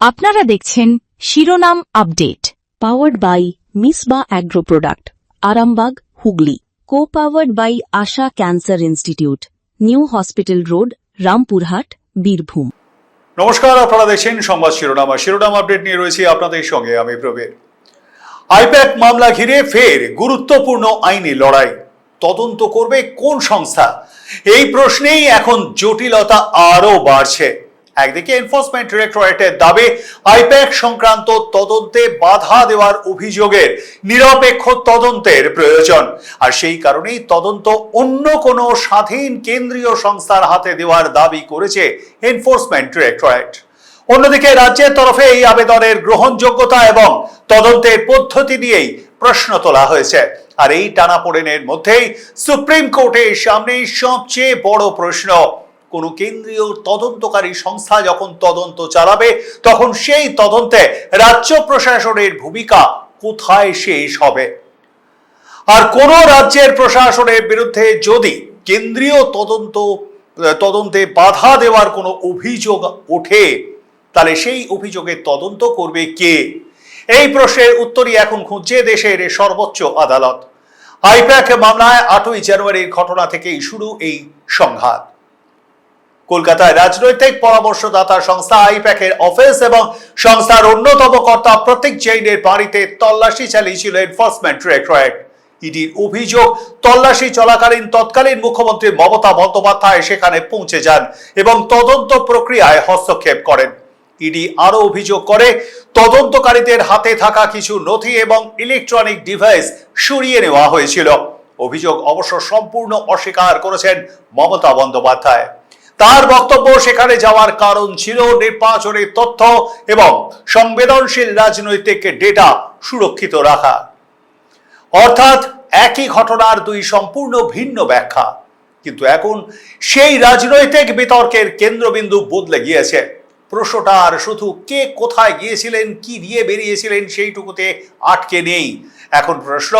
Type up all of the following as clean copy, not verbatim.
আপনারা দেখছেন শিরোনাম update, powered by Misba agro product, Arambagh, Hooghly. Co-powered by Asha cancer institute, new hospital road, Rampurhat, Birbhum. নমস্কার, আপনারা দেখছেন সংবাদ শিরোনাম। শিরোনাম আপডেট নিয়ে রয়েছি আপনাদের সঙ্গে আমি প্রবীর। আইপ্যাক মামলা ঘিরে ফের গুরুত্বপূর্ণ আইনি লড়াই। তদন্ত করবে কোন সংস্থা? এই প্রশ্নেই এখন জটিলতা আরও বাড়ছে। একদিকে এনফোর্সমেন্ট ডিরেক্টরেটের দাবি আইপ্যাক সংক্রান্ত তদন্তে বাধা দেওয়ার অভিযোগের নিরপেক্ষ তদন্তের প্রয়োজন, আর সেই কারণেই তদন্ত অন্য কোনো স্বাধীন কেন্দ্রীয় সংস্থার হাতে দেওয়ার দাবি করেছে এনফোর্সমেন্ট ডিরেক্টরেট। অন্যদিকে রাজ্যের তরফে এই আবেদনের গ্রহণযোগ্যতা এবং তদন্তের পদ্ধতি নিয়েই প্রশ্ন তোলা হয়েছে। আর এই টানাপোড়েনের মধ্যেই সুপ্রিম কোর্টের সামনে সবচেয়ে বড় প্রশ্ন, কোন কেন্দ্রীয় তদন্তকারী সংস্থা যখন তদন্ত চালাবে তখন সেই তদন্তে রাজ্য প্রশাসনের ভূমিকা কোথায় শেষ হবে? আর কোন রাজ্যের প্রশাসনের বিরুদ্ধে যদি কেন্দ্রীয় তদন্তে বাধা দেওয়ার কোনো অভিযোগ ওঠে, তাহলে সেই অভিযোগের তদন্ত করবে কে? এই প্রশ্নের উত্তরই এখন খুঁজছে দেশের সর্বোচ্চ আদালত। আইপ্যাক মামলায় 8ই জানুয়ারির ঘটনা থেকেই শুরু এই সংঘাত। কলকাতায় রাজনৈতিক পরামর্শদাতা সংস্থা আইপ্যাকের অফিস এবং সংস্থার অন্যতম কর্তা প্রতীক জৈনের বাড়িতে তল্লাশি চালিয়েছিল এনফোর্সমেন্ট ডিরেক্টরেট। ইডির অভিযোগ, তল্লাশি চলাকালীন তৎকালীন মুখ্যমন্ত্রী মমতা বন্দ্যোপাধ্যায় সেখানে পৌঁছে যান এবং তদন্ত প্রক্রিয়ায় হস্তক্ষেপ করেন। ইডি আরো অভিযোগ করে তদন্তকারীদের হাতে থাকা কিছু নথি এবং ইলেকট্রনিক ডিভাইস সরিয়ে নেওয়া হয়েছিল। অভিযোগ অবশ্য সম্পূর্ণ অস্বীকার করেছেন মমতা বন্দ্যোপাধ্যায়। তার বক্তব্য, সেখানে যাওয়ার কারণ ছিল নির্বাচনের তথ্য এবং সংবেদনশীল রাজনৈতিক ডেটা সুরক্ষিত রাখা। অর্থাৎ একই ঘটনার দুই সম্পূর্ণ ভিন্ন ব্যাখ্যা। কিন্তু এখন সেই রাজনৈতিক বিতর্কের কেন্দ্রবিন্দু বদলে গিয়েছে। প্রশ্নটা আর শুধু কে কোথায় গিয়েছিলেন, কি দিয়ে বেরিয়েছিলেন সেইটুকুতে আটকে নেই। এখন প্রশ্ন,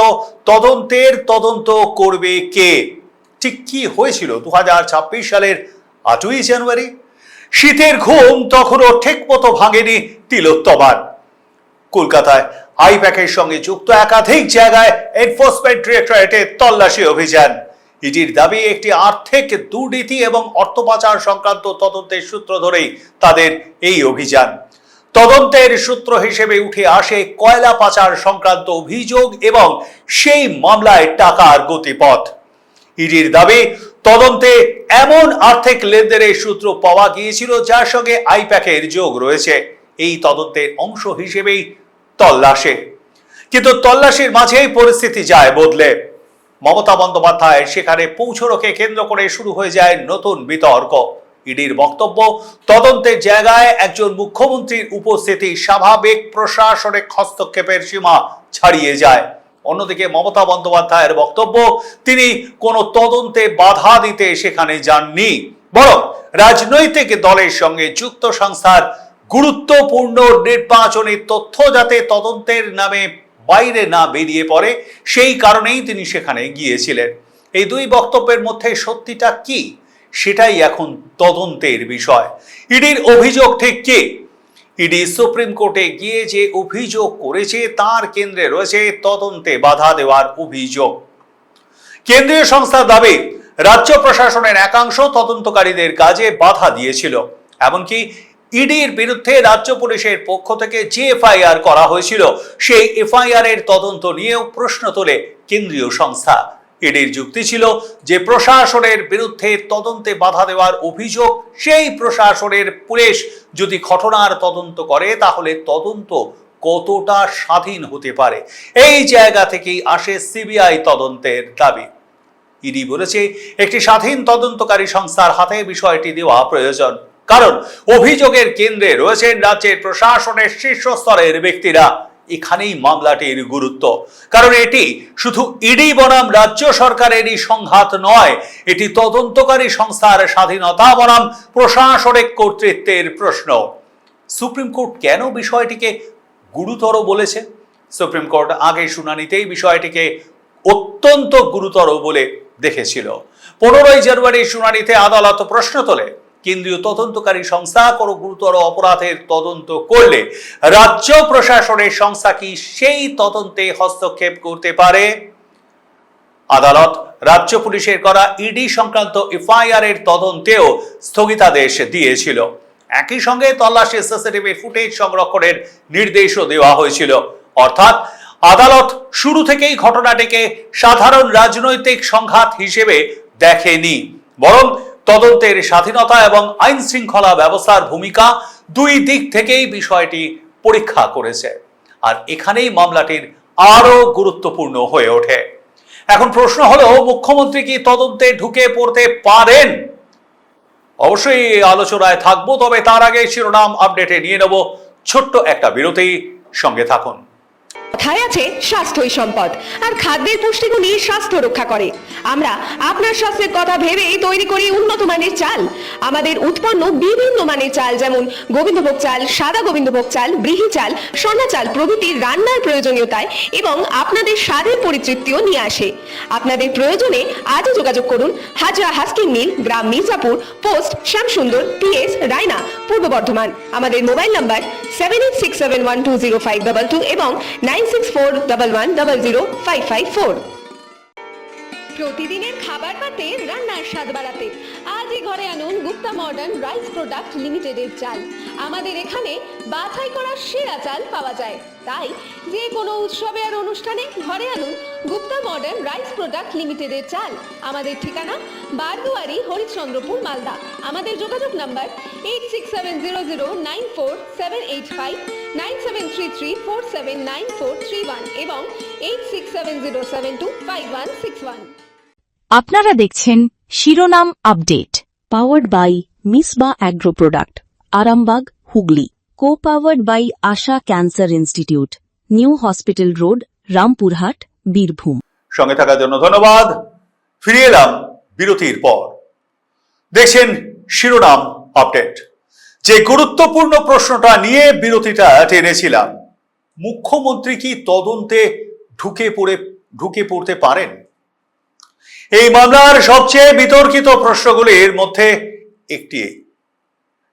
তদন্তের তদন্ত করবে কে? ঠিক কি হয়েছিল 2026 সালের 8ই জানুয়ারি? শীতের ঘুম তখনও ঠিক মতো ভাঙেনি তিলোত্তমার। কলকাতায় আইপ্যাকের সঙ্গে যুক্ত একাধিক জায়গায় এনফোর্সমেন্ট ডিরেক্টরেটের তল্লাশি অভিযান। ইডির দাবি, একটি আর্থিক দুর্নীতি এবং অর্থ পাচার সংক্রান্ত তদন্তের সূত্র ধরেই তাদের এই অভিযান। তদন্তের সূত্র হিসেবে উঠে আসে কয়লা পাচার সংক্রান্ত অভিযোগ এবং সেই মামলায় টাকার গতিপথ। ইডির দাবি, তদন্তে এমন আর্থিক লেনদেনের সূত্র পাওয়া গিয়েছিল যার সঙ্গে আইপ্যাকের যোগ রয়েছে। এই তদন্তের অংশ হিসেবেই তল্লাশি। কিন্তু তল্লাশির মাঝেই পরিস্থিতি যায় বদলে। মমতা বন্দ্যোপাধ্যায় সেখানে পৌঁছানোকে কেন্দ্র করে শুরু হয়ে যায় নতুন বিতর্ক। ইডির বক্তব্য, তদন্তের জায়গায় একজন মুখ্যমন্ত্রীর উপস্থিতি স্বাভাবিক প্রশাসনিক হস্তক্ষেপের সীমা ছাড়িয়ে যায়। অন্যদিকে মমতা বন্দ্যোপাধ্যায়ের বক্তব্য, তিনি কোনো তদন্তে বাধা দিতে সেখানে যাননি, বরং রাজনৈতিক দলের সঙ্গে যুক্ত সংস্থার গুরুত্বপূর্ণ নির্বাচনী তথ্য যাতে তদন্তের নামে বাইরে না বেরিয়ে পড়ে সেই কারণেই তিনি সেখানে গিয়েছিলেন। এই দুই বক্তব্যের মধ্যে সত্যিটা কি, সেটাই এখন তদন্তের বিষয়। ইডির অভিযোগ ঠিক কি? ইডি সুপ্রিম কোর্টে গিয়ে যে অভিযোগ করেছে তার কেন্দ্রে রয়েছে তদন্তে বাধা দেওয়ার অভিযোগ। কেন্দ্রীয় সংস্থার দাবি, রাজ্য প্রশাসনের একাংশ তদন্তকারীদের কাজে বাধা দিয়েছিল। এমনকি ইডির বিরুদ্ধে রাজ্য পুলিশের পক্ষ থেকে যে এফআইআর করা হয়েছিল সেই এফআইআর এর তদন্ত নিয়েও প্রশ্ন তোলে কেন্দ্রীয় সংস্থা। ইডির যুক্তি ছিল যে প্রশাসনের বিরুদ্ধে তদন্তে বাধা দেওয়ার অভিযোগ, সেই প্রশাসনের পুলিশ যদি ঘটনার তদন্ত করে তাহলে তদন্ত কতটা স্বাধীন হতে পারে। এই জায়গা থেকেই আসে সিবিআই তদন্তের দাবি। ইডি বলেছে, একটি স্বাধীন তদন্তকারী সংস্থার হাতে বিষয়টি দেওয়া প্রয়োজন, কারণ অভিযোগের কেন্দ্রে রয়েছেন রাজ্যের প্রশাসনের শীর্ষস্তরের ব্যক্তিরা। এখানেই মামলাটির গুরুত্ব, কারণ এটি শুধু ইডি বনাম রাজ্য সরকারেরই সংঘাত নয়, এটি তদন্তকারী সংস্থার স্বাধীনতা বনাম প্রশাসনিক কর্তৃত্বের প্রশ্ন। সুপ্রিম কোর্ট কেন বিষয়টিকে গুরুতর বলেছে? সুপ্রিম কোর্ট আগে শুনানিতেই বিষয়টিকে অত্যন্ত গুরুতর বলে দেখেছিল। 15ই জানুয়ারি শুনানিতে আদালত প্রশ্ন তোলে, কেন্দ্রীয় তদন্তকারী সংস্থা কোনো গুরুতর অপরাধের তদন্ত করলে রাজ্য প্রশাসনের সংস্থা কি সেই তদন্তে হস্তক্ষেপ করতে পারে? আদালত রাজ্য পুলিশের করা ইডি সংক্রান্ত এফআইআর এর তদন্তেও স্থগিতাদেশ দিয়েছিল। একই সঙ্গে তল্লাশি সিসিটিভি ফুটেজ সংরক্ষণের নির্দেশও দেওয়া হয়েছিল। অর্থাৎ আদালত শুরু থেকেই ঘটনাটিকে সাধারণ রাজনৈতিক সংঘাত হিসেবে দেখেনি, বরং তদন্তের স্বাধীনতা এবং আইন শৃঙ্খলা ব্যবস্থার ভূমিকা দুই দিক থেকেই বিষয়টি পরীক্ষা করেছে। আর এখানেই মামলাটির আরো গুরুত্বপূর্ণ হয়ে ওঠে। এখন প্রশ্ন হলো, মুখ্যমন্ত্রী কি তদন্তে ঢুকে পড়তে পারেন? অবশ্যই আলোচনায় থাকবো, তবে তার আগে শিরোনাম আপডেটে নিয়ে নেব ছোট্ট একটা বিরতি। সঙ্গে থাকুন। কথায় আছে স্বাস্থ্যই সম্পদ, আর খাদ্যের পুষ্টিগুণই স্বাস্থ্য রক্ষা করে। আমরা আপনার স্বাস্থ্যের কথা ভেবেই তৈরি করি উন্নত মানের চাল। আমাদের উৎপন্ন বিভিন্ন মানের চাল, যেমন গোবিন্দভোগ চাল, সাদা গোবিন্দভোগ চাল, ব্রিহি চাল, সোনা চাল প্রভৃতি রান্নার প্রয়োজনীয়তায় এবং আপনাদের স্বাদের পরিতৃপ্তিও নিয়ে আসে। আপনাদের প্রয়োজনে আজই যোগাযোগ করুন হাজরা হাস্কিং মিল, গ্রাম মির্জাপুর, পোস্ট শ্যামসুন্দর, PS রায়না, পূর্ব বর্ধমান। আমাদের মোবাইল নাম্বার 7867120522 এবং 9641100554। প্রতিদিনের খাবার পাতে রান্নার স্বাদ বাড়াতে আজই ঘরে আনুন গুপ্তা মডার্ন রাইস প্রোডাক্ট লিমিটেডের চাল। আমাদের এখানে বাছাই করা সেরা চাল পাওয়া যায়, তাই যে কোনো উৎসবে আর অনুষ্ঠানে ঘরে আনুন গুপ্তা মডার্ন রাইস প্রোডাক্ট লিমিটেডের চাল। আমাদের ঠিকানা বারদুয়ারি, হরিশ্চন্দ্রপুর, মালদা। আমাদের যোগাযোগ নাম্বার 8670094785, 9733479431 এবং 8670725161। আপনারা দেখছেন শিরোনাম update, powered by Misba agro product, Arambagh, Hooghly. Co powered by Asha cancer institute, new hospital road, Rampurhat, Birbhum. সঙ্গে থাকার জন্য ধন্যবাদ। ফিরে এলাম বিরতির পর। দেখছেন শিরোনাম আপডেট। যে গুরুত্বপূর্ণ প্রশ্নটা নিয়ে বিরতিটা টেনেছিলাম, মুখ্যমন্ত্রী কি তদন্তে ঢুকে পড়তে পারেন? এই মামলার সবচেয়ে বিতর্কিত প্রশ্নগুলির মধ্যে একটি,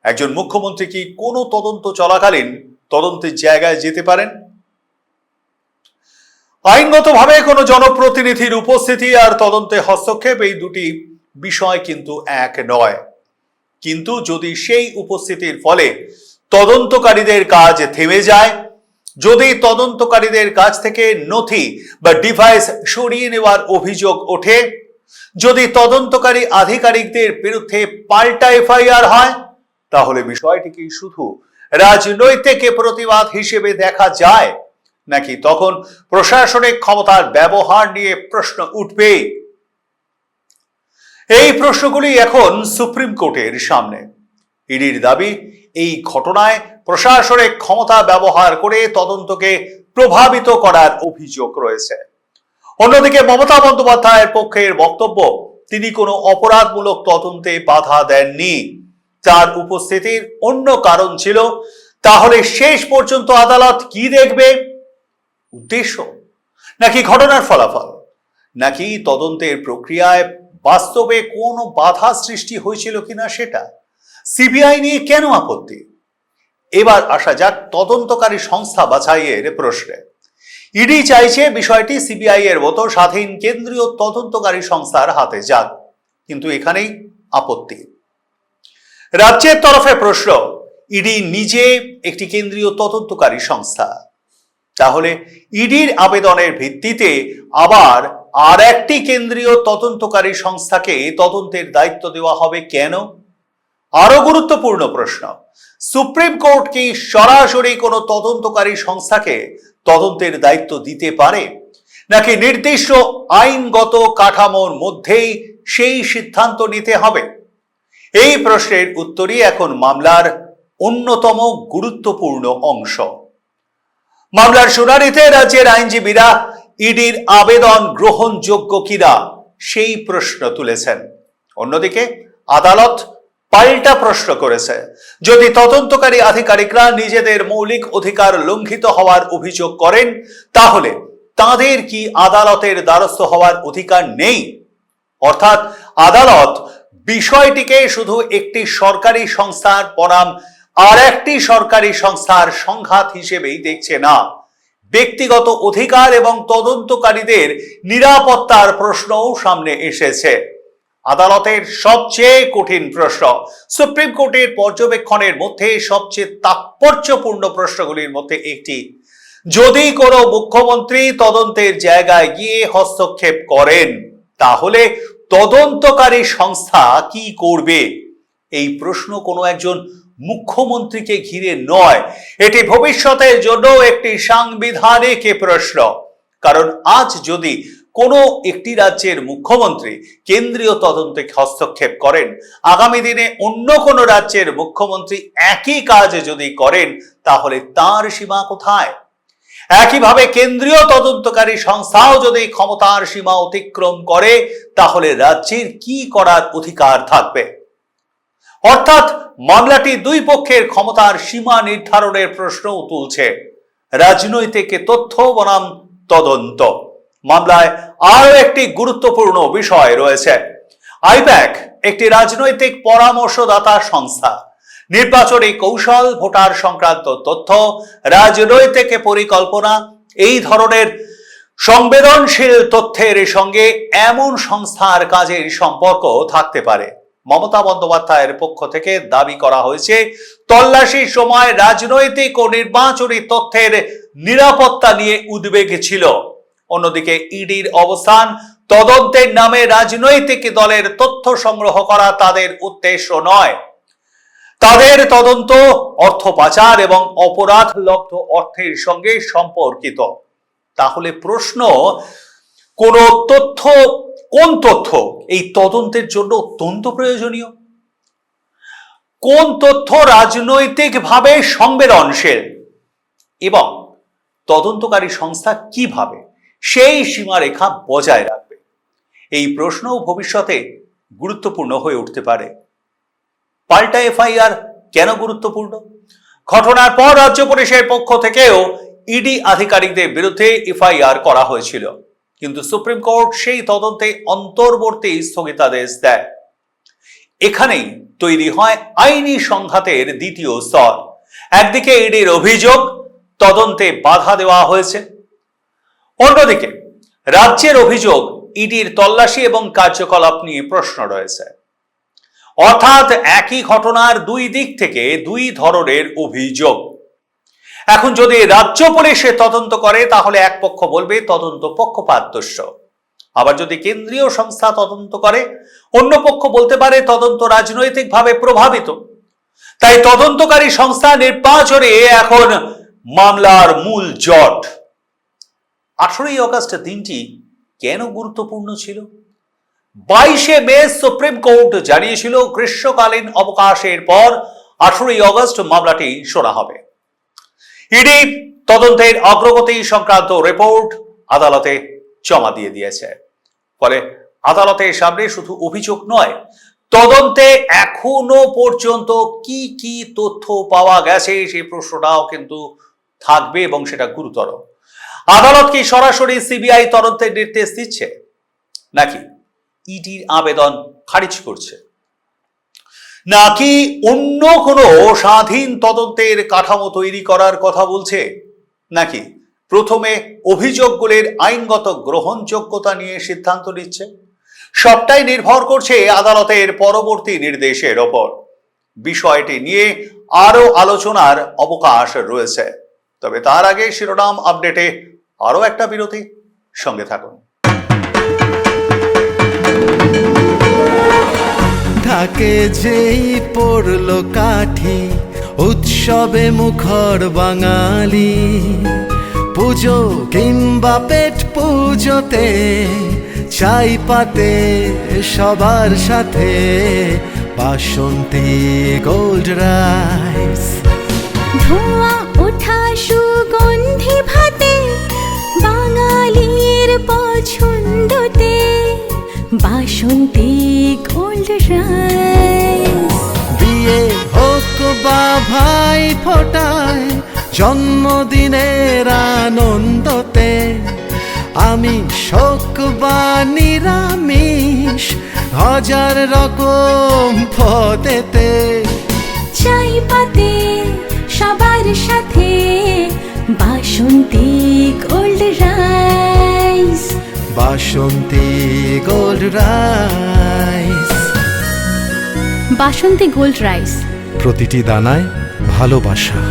একজন মুখ্যমন্ত্রী কি কোনো তদন্ত চলাকালীন তদন্তের জায়গায় যেতে পারেন? আইনগতভাবে কোনো জনপ্রতিনিধির উপস্থিতি আর তদন্তে হস্তক্ষেপ, এই দুটি বিষয় কিন্তু এক নয়। কিন্তু যদি সেই উপস্থিতির ফলে তদন্তকারীদের কাজ থেমে যায়, যদি তদন্তকারীদের কাছ থেকে নথি বা ডিভাইস সরিয়ে নেওয়ার অভিযোগ ওঠে, যদি তদন্তকারী আধিকারিকদের বিরুদ্ধে পাল্টা এফআইআর হয়, তাহলে বিষয়টিকে শুধু রাজনৈতিক প্রতিবাদ হিসেবে দেখা যায়, নাকি তখন প্রশাসনিক ক্ষমতার ব্যবহার নিয়ে প্রশ্ন উঠবে? এই প্রশ্নগুলি এখন সুপ্রিম কোর্টের সামনে। ইডির দাবি, এই ঘটনায় প্রশাসনিক ক্ষমতা ব্যবহার করে তদন্তকে প্রভাবিত করার অভিযোগ রয়েছে। অন্যদিকে মমতা বন্দ্যোপাধ্যায়ের পক্ষের বক্তব্য, তিনি কোনো অপরাধমূলক তদন্তে বাধা দেননি, তার উপস্থিতির অন্য কারণ ছিল। তাহলে শেষ পর্যন্ত আদালত কি দেখবে? উদ্দেশ্য, নাকি ঘটনার ফলাফল, নাকি তদন্তের প্রক্রিয়ায় বাস্তবে কোনো বাধা সৃষ্টি হয়েছিল কিনা সেটা? সিবিআই নিয়ে কেন আপত্তি? এবার আসা যাক তদন্তকারী সংস্থা বাছাইয়ের প্রশ্নে। ইডি চাইছে বিষয়টি সিবিআই এর মতো স্বাধীন কেন্দ্রীয় তদন্তকারী সংস্থার হাতে যাক, কিন্তু এখানেই আপত্তি। রাজ্যের তরফে প্রশ্ন, ইডি নিজে একটি কেন্দ্রীয় তদন্তকারী সংস্থা, তাহলে ইডির আবেদনের ভিত্তিতে আবার আর একটি কেন্দ্রীয় তদন্তকারী সংস্থাকে তদন্তের দায়িত্ব দেওয়া হবে কেন? আরো গুরুত্বপূর্ণ প্রশ্ন, সুপ্রিম কোর্ট কি সরাসরি কোনো তদন্তকারী সংস্থাকে তদন্তের দায়িত্ব দিতে পারে, নাকি নির্দিষ্ট আইনগত কাঠামোর মধ্যেই সেই সিদ্ধান্ত নিতে হবে? এই প্রশ্নের উত্তরই এখন মামলার অন্যতম গুরুত্বপূর্ণ অংশ। মামলার শুনানিতে রাজ্যের আইনজীবীরা ইডির আবেদন গ্রহণযোগ্য কিনা সেই প্রশ্ন তুলেছেন। অন্যদিকে আদালত পাল্টা প্রশ্ন করেছে, যদি তদন্তকারী আধিকারিকরা নিজেদের মৌলিক অধিকার লঙ্ঘিত হওয়ার অভিযোগ করেন, তাহলে তাদের কি আদালতের দ্বারস্থ হওয়ার অধিকার নেই? অর্থাৎ আদালত বিষয়টিকে শুধু একটি সরকারি সংস্থার বনাম আর একটি সরকারি সংস্থার সংঘাত হিসেবেই দেখছে না, ব্যক্তিগত অধিকার এবং তদন্তকারীদের নিরাপত্তার প্রশ্নও সামনে এসেছে। আদালতের সবচেয়ে কঠিন প্রশ্ন, সুপ্রিম কোর্টের পর্যবেক্ষণের মধ্যে সবচেয়ে তাৎপর্যপূর্ণ প্রশ্নগুলির মধ্যে একটি, যদি কোনো মুখ্যমন্ত্রী তদন্তের জায়গায় গিয়ে হস্তক্ষেপ করেন তাহলে তদন্তকারী সংস্থা কি করবে? এই প্রশ্ন কোনো একজন মুখ্যমন্ত্রীকে ঘিরে নয়, এটি ভবিষ্যতের জন্য একটি সাংবিধানিক প্রশ্ন। কারণ আজ যদি কোনো একটি রাজ্যের মুখ্যমন্ত্রী কেন্দ্রীয় তদন্তে হস্তক্ষেপ করেন, আগামী দিনে অন্য কোনো রাজ্যের মুখ্যমন্ত্রী একই কাজ যদি করেন, তাহলে তার সীমা কোথায়? একইভাবে কেন্দ্রীয় তদন্তকারী সংস্থাও যদি ক্ষমতার সীমা অতিক্রম করে, তাহলে রাজ্যের কি করার অধিকার থাকবে? অর্থাৎ মামলাটি দুই পক্ষের ক্ষমতার সীমা নির্ধারণের প্রশ্নও তুলছে। রাজনৈতিক তথ্য বনাম তদন্ত। মামলায় আরও একটি গুরুত্বপূর্ণ বিষয় রয়েছে। আইপ্যাক একটি রাজনৈতিক পরামর্শদাতা সংস্থা। নির্বাচনী কৌশল, ভোটার সংক্রান্ত তথ্য, রাজনৈতিক পরিকল্পনা, এই ধরনের সংবেদনশীল তথ্যের সঙ্গে এমন সংস্থার কাজের সম্পর্ক থাকতে পারে। মমতা বন্দ্যোপাধ্যায়ের পক্ষ থেকে দাবি করা হয়েছে, তল্লাশির সময় রাজনৈতিক ও নির্বাচনী তথ্যের নিরাপত্তা নিয়ে উদ্বেগ ছিল। অন্যদিকে ইডির অবস্থান, তদন্তের নামে রাজনৈতিক দলের তথ্য সংগ্রহ করা তাদের উদ্দেশ্য নয়। তাদের তদন্ত অর্থ পাচার এবং অপরাধ লব্ধ অর্থের সঙ্গে সম্পর্কিত। তাহলে প্রশ্ন, কোন তথ্য এই তদন্তের জন্য অত্যন্ত প্রয়োজনীয়? কোন তথ্য রাজনৈতিকভাবে সংবেদনশীল এবং তদন্তকারী সংস্থা কিভাবে সেই সীমারেখা বজায় রাখবে? এই প্রশ্ন ভবিষ্যতে গুরুত্বপূর্ণ হয়ে উঠতে পারে। পাল্টা এফআইআর কেন গুরুত্বপূর্ণ? ঘটনার পর রাজ্য পুলিশের পক্ষ থেকেও ইডি আধিকারিকদের বিরুদ্ধে এফআইআর করা হয়েছিল, কিন্তু সুপ্রিম কোর্ট সেই তদন্তে অন্তর্বর্তী স্থগিতাদেশ দেয়। এখানেই তৈরি হয় আইনি সংঘাতের দ্বিতীয় স্তর। একদিকে ইডির অভিযোগ, তদন্তে বাধা দেওয়া হয়েছে, অন্যদিকে রাজ্যের অভিযোগ, ইডির তল্লাশি এবং কার্যকলাপ নিয়ে প্রশ্ন রয়েছে। অর্থাৎ একই ঘটনার দুই দিক থেকে দুই ধরনের অভিযোগ। এখন যদি রাজ্য পুলিশে তদন্ত করে, তাহলে এক পক্ষ বলবে তদন্ত পক্ষপাতদুষ্ট। আবার যদি কেন্দ্রীয় সংস্থা তদন্ত করে, অন্য পক্ষ বলতে পারে তদন্ত রাজনৈতিকভাবে প্রভাবিত। তাই তদন্তকারী সংস্থা নির্বাচনে এখন মামলার মূল জট। 18ই অগস্ট দিনটি কেন গুরুত্বপূর্ণ ছিল? 22শে মে সুপ্রিম কোর্ট জানিয়েছিল গ্রীষ্মকালীন অবকাশের পর 18ই অগস্ট মামলাটি শোনা হবে। ইডি তদন্তের অগ্রগতি সংক্রান্ত রিপোর্ট আদালতে জমা দিয়ে দিয়েছে। ফলে আদালতের সামনে শুধু অভিযোগ নয়, তদন্তে এখনো পর্যন্ত কি কি তথ্য পাওয়া গেছে সেই প্রশ্নটাও কিন্তু থাকবে এবং সেটা গুরুতর। আদালত কি সরাসরি সিবিআই তদন্তের নির্দেশ দিচ্ছে, নাকি ইডির আবেদন খারিজ করছে, নাকি অন্য কোনো স্বাধীন তদন্তের কাঠামো তৈরি করার কথা বলছে, নাকি প্রথমে অভিযোগগুলির আইনগত গ্রহণযোগ্যতা নিয়ে সিদ্ধান্ত নিচ্ছে? সবটাই নির্ভর করছে আদালতের পরবর্তী নির্দেশের ওপর। বিষয়টি নিয়ে আরো আলোচনার অবকাশ রয়েছে। তবে তার আগে শিরোনাম আপডেটে আরো একটা বিরতি, সঙ্গে থাকুন। থাকে যেই পড়লো কাঠি, উৎসবে মুখর বাঙালি, পুজো কিংবা পেট পুজোতে চাই পাতে সবার সাথে বাসন্তী গোল্ড রাইস। ধোঁয়া ওঠা সুগন্ধি ভাতে বাঙালির পছন্দতে বাসন্তী গোল্ড রাইস। বিয়ে হোক বা ভাই ফোটায়, জন্মদিনের আনন্দতে, আমি শোক বা নিরামিষ হাজার রকম পথেতে চাই পাতে সবার সাথে বাসন্তী গোল্ড রাইস। বাসন্তী গোল্ড রাইস, বাসন্তী গোল্ড রাইস, প্রতিটি দানায় ভালোবাসা।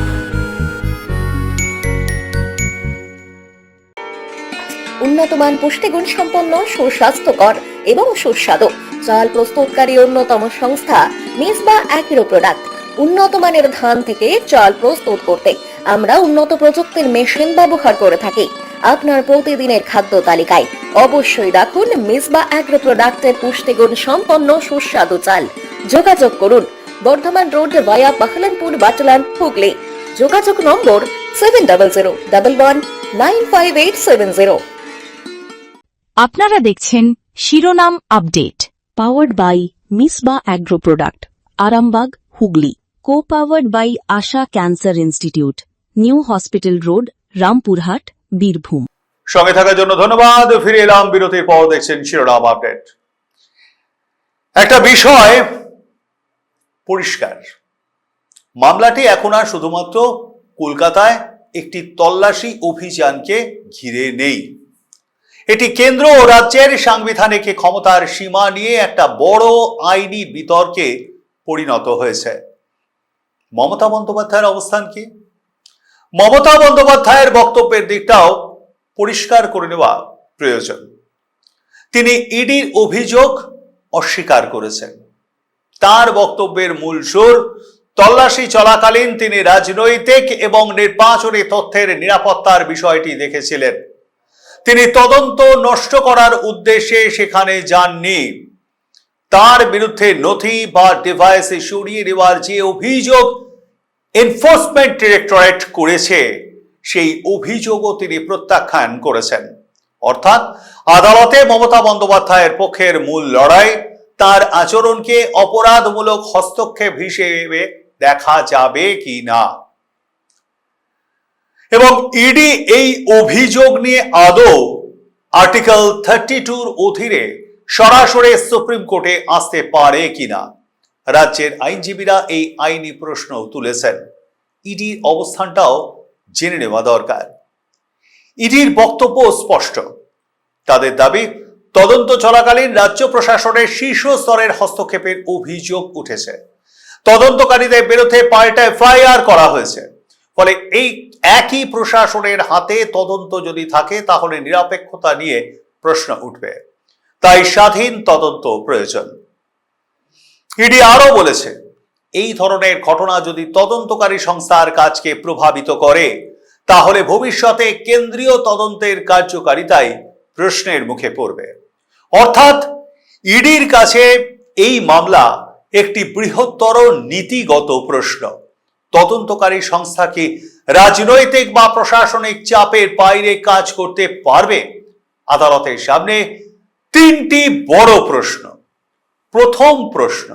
উন্নতমান পুষ্টিগুণ সম্পন্ন সুস্বাস্থ্যকর এবং সুস্বাদু চাল প্রস্তুতকারী অন্যতম সংস্থা মিসবা অ্যাগ্রো প্রোডাক্ট। উন্নত মানের ধান থেকে চাল প্রস্তুত করতে আমরা উন্নত প্রযুক্তির মেশিন ব্যবহার করে থাকি। আপনার প্রতিদিনের খাদ্য তালিকায় অবশ্যই রাখুন মিসবা অ্যাগ্রো প্রোডাক্টের পুষ্টিগুণ সম্পন্ন সুস্বাদু চাল। যোগাযোগ করুন বর্ধমান রোড ভায়া বাহলানপুর বাটলান হুগলি। যোগাযোগ নম্বর 7001119580। আপনারা দেখছেন শিরোনাম update, powered by Misba agro product, Arambagh, Hooghly. Co powered by Asha cancer institute, new hospital road, Rampurhat, Birbhum. সঙ্গে থাকার জন্য ধন্যবাদ। ফিরে এলাম বিরতির পর, দেখছেন শিরোনাম আপডেট। একটা বিষয় পরিষ্কার, মামলাটি এখন আর শুধুমাত্র কলকাতায় একটি তল্লাশি অভিযানকে ঘিরে নেই। এটি কেন্দ্র ও রাজ্যের সাংবিধানিক ক্ষমতার সীমা নিয়ে একটা বড় আইনি বিতর্কে পরিণত হয়েছে। মমতা বন্দ্যোপাধ্যায়ের অবস্থান কি? মমতা বন্দ্যোপাধ্যায়ের বক্তব্যের দিকটাও পরিষ্কার করে নেওয়া প্রয়োজন। তিনি ইডির অভিযোগ অস্বীকার করেছেন। তার বক্তব্যের মূল সুর, তল্লাশি চলাকালীন তিনি রাজনৈতিক এবং নির্বাচনী তথ্যের নিরাপত্তার বিষয়টি দেখেছিলেন। তিনি তদন্ত নষ্ট করার উদ্দেশ্যে সেখানে যাননি। তার বিরুদ্ধে নথি বা ডিভাইস সরিয়ে নেওয়ার যে অভিযোগ এনফোর্সমেন্ট ডিরেক্টরেট করেছে, সেই অভিযোগও তিনি প্রত্যাখ্যান করেছেন। অর্থাৎ আদালতে মমতা বন্দ্যোপাধ্যায়ের পক্ষের মূল লড়াই তার আচরণকে অপরাধমূলক হস্তক্ষেপ হিসেবে দেখা যাবে কি না, এবং ইডি এই অভিযোগ নিয়ে আদৌ আর্টিকেল 32-র অধীনে সরাসরি সুপ্রিম কোর্টে আসতে পারে কিনা। রাজ্যের আইনজীবীরা এই আইনি প্রশ্ন তুলেছেন। ইডির অবস্থানটাও জেনে নেওয়া দরকার। ইডির বক্তব্য স্পষ্ট। তাদের দাবি, তদন্ত চলাকালীন রাজ্য প্রশাসনের শীর্ষ স্তরের হস্তক্ষেপের অভিযোগ উঠেছে। তদন্তকারীদের বিরুদ্ধে পাল্টা এফআইআর করা হয়েছে। ফলে এই একই প্রশাসনের হাতে তদন্ত যদি থাকে, তাহলে নিরপেক্ষতা নিয়ে প্রশ্ন উঠবে। তাই স্বাধীন তদন্ত প্রয়োজন। ইডি আরো বলেছে, এই ধরনের ঘটনা যদি তদন্তকারী সংস্থার কাজকে প্রভাবিত করে, তাহলে ভবিষ্যতে কেন্দ্রীয় তদন্তের কার্যকারিতায় প্রশ্নের মুখে পড়বে। অর্থাৎ ইডির কাছে এই মামলা একটি বৃহত্তর নীতিগত প্রশ্ন। তদন্তকারী সংস্থা কি রাজনৈতিক বা প্রশাসনিক চাপের বাইরে কাজ করতে পারবে? আদালতের সামনে তিনটি বড় প্রশ্ন। প্রথম প্রশ্ন,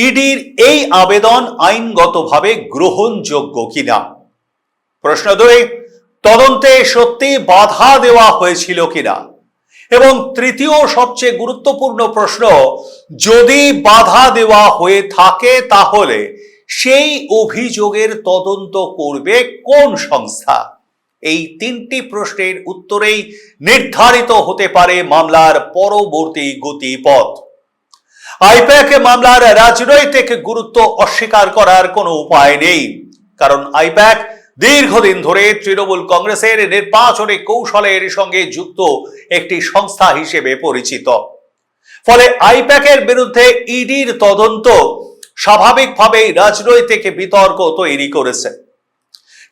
ইডির এই আবেদন আইনগতভাবে গ্রহণযোগ্য কিনা। প্রশ্ন 2, তদন্তে সত্যি বাধা দেওয়া হয়েছিল কিনা। এবং তৃতীয় সবচেয়ে গুরুত্বপূর্ণ প্রশ্ন, যদি বাধা দেওয়া হয়ে থাকে, তাহলে সেই অভিযোগের তদন্ত করবে কোন সংস্থা। এই তিনটি প্রশ্নের উত্তরেই নির্ধারিত হতে পারে মামলার পরবর্তী গতিপথ। আইপ্যাক মামলার রাজনৈতিক গুরুত্ব অস্বীকার করার কোনো উপায় নেই, কারণ আইপ্যাক দীর্ঘদিন ধরে তৃণমূল কংগ্রেসের নির্বাচনী কৌশলের সঙ্গে যুক্ত একটি সংস্থা হিসেবে পরিচিত। ফলে আইপ্যাকের বিরুদ্ধে ইডির তদন্ত স্বাভাবিকভাবেই রাজনৈতিক বিতর্ক তৈরি করেছে।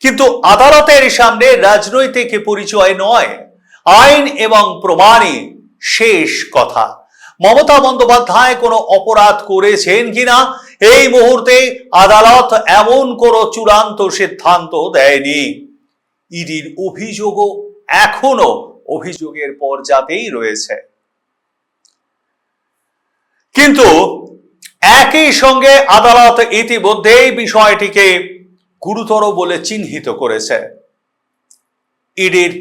কিন্তু আদালতের সামনে রাজনৈতিক পরিচয় নয়, আইন এবং প্রমাণই শেষ কথা। মমতা বন্দ্যোপাধ্যায় কোনো অপরাধ করেছেন কিনা, এই মুহূর্তে আদালত এমন কোনো চূড়ান্ত সিদ্ধান্ত দেয়নি। ইডির অভিযোগও এখনো অভিযোগের পর্যায়েই রয়েছে। কিন্তু একই সঙ্গে আদালত ইতিমধ্যেই বিষয়টিকে গুরুতর বলে চিহ্নিত করেছে। ইডির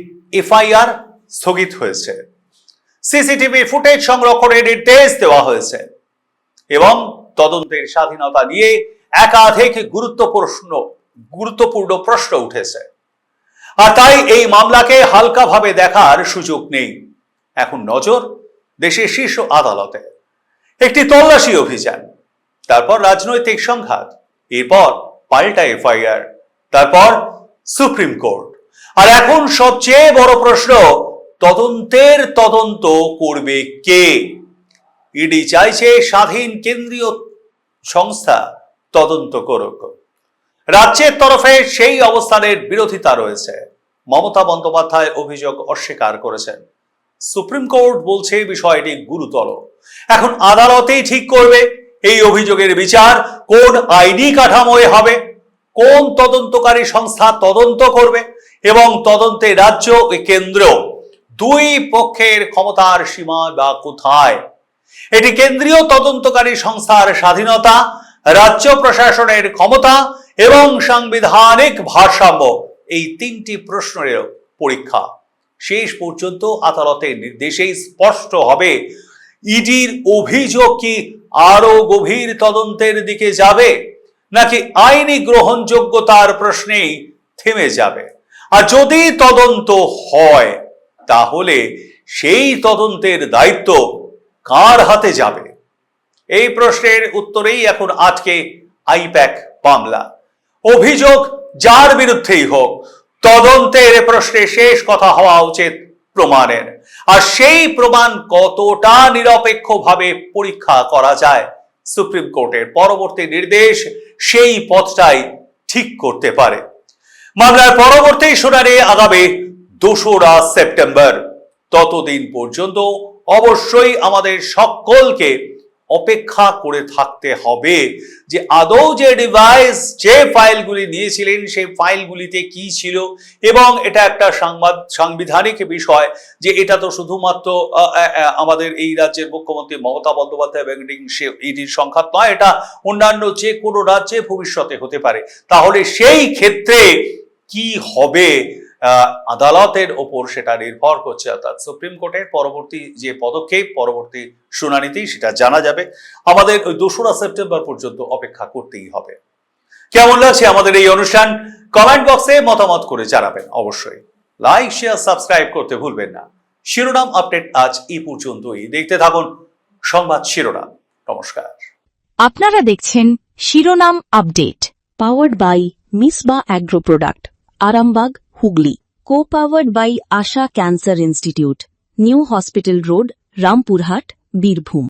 এফআইআর স্থগিত হয়েছে। সিসিটিভি ফুটেজ সংরক্ষণের নির্দেশ দেওয়া হয়েছে এবং তদন্তের স্বাধীনতা নিয়ে একাধিক গুরুত্বপূর্ণ প্রশ্ন উঠেছে। আর তাই এই মামলাকে হালকাভাবে দেখার সুযোগ নেই। এখন নজর দেশের শীর্ষ আদালতে। একটি তল্লাশি অভিযান, তারপর রাজনৈতিক সংঘাত, এরপর পাল্টা এফআইআর, তারপর সুপ্রিম কোর্ট। আর এখন সবচেয়ে বড় প্রশ্ন, তদন্ত করবে কে? ইডি চাইছে স্বাধীন কেন্দ্রীয় সংস্থা তদন্ত করুক। রাজ্যের তরফে সেই অবস্থানের বিরোধিতা রয়েছে। মমতা বন্দ্যোপাধ্যায় অভিযোগ অস্বীকার করেছেন। সুপ্রিম কোর্ট বলছে বিষয়টি গুরুতর। এখন আদালতেই ঠিক করবে এই অভিযোগের বিচার কোন আইনি কাঠামোয় হবে, কোন তদন্তকারী সংস্থা তদন্ত করবে এবং তদন্তে রাজ্য ও কেন্দ্র দুই পক্ষের ক্ষমতার সীমা বা কোথায়। এটি কেন্দ্রীয় তদন্তকারী সংস্থার স্বাধীনতা, রাজ্য প্রশাসনের ক্ষমতা এবং সাংবিধানিক ভারসাম্য, এই তিনটি প্রশ্নের পরীক্ষা। শেষ পর্যন্ত আদালতের নির্দেশেই স্পষ্ট হবে ইডির অভিযোগ কি আরো গভীর তদন্তের দিকে যাবে নাকি আইনি গ্রহণযোগ্যতার প্রশ্নেই থেমে যাবে। আর যদি তদন্ত হয় তাহলে সেই তদন্তের দায়িত্ব কার হাতে যাবে? এই প্রশ্নের উত্তরেই এখন আজকে আইপ্যাক মামলা। অভিযোগ যার বিরুদ্ধেই হোক, তদন্তের প্রশ্নে শেষ কথা হওয়া উচিত প্রমাণের। আর সেই প্রমাণ কতটা নিরপেক্ষভাবে পরীক্ষা করা যায়, সুপ্রিম কোর্টের পরবর্তী নির্দেশ সেই পথটাই ঠিক করতে পারে। মামলার পরবর্তী শুনানি আগামী 2রা সেপ্টেম্বর। ততদিন পর্যন্ত অবশ্যই আমাদের সকলকে অপেক্ষা করে থাকতে হবে যে আদৌ যে ডিভাইস, যে ফাইলগুলি নিয়েছিলেন সেই ফাইলগুলিতে কি ছিল। এবং এটা একটা সাংবিধানিক বিষয় যে এটা তো শুধুমাত্র আমাদের এই রাজ্যের মুখ্যমন্ত্রী মমতা বন্দ্যোপাধ্যায় এবং ইডির সংঘাত নয়, এটা অন্যান্য যে কোনো রাজ্যে ভবিষ্যতে হতে পারে। তাহলে সেই ক্ষেত্রে কি হবে আদালতের ওপর সেটা নির্ভর করছে। অর্থাৎ সুপ্রিম কোর্টের পরবর্তী যে পদক্ষেপ, পরবর্তী শুনানিতেই সেটা জানা যাবে। আমাদের ওই 2রা সেপ্টেম্বর পর্যন্ত অপেক্ষা করতেই হবে। কেমন লাগছে আমাদের এই অনুষ্ঠান? কমেন্ট বক্সে মতামত করে জানাবেন অবশ্যই। লাইক, শেয়ার, সাবস্ক্রাইব করতে ভুলবেন না। শিরোনাম আপডেট আজ এই পর্যন্তই। দেখতে থাকুন সংবাদ শিরোনাম। নমস্কার। আপনারা দেখছেন শিরোনাম update, powered by Misba agro product, Arambagh, Hooghly. Co-powered by Asha Cancer Institute, New Hospital Road, Rampurhat, Birbhum.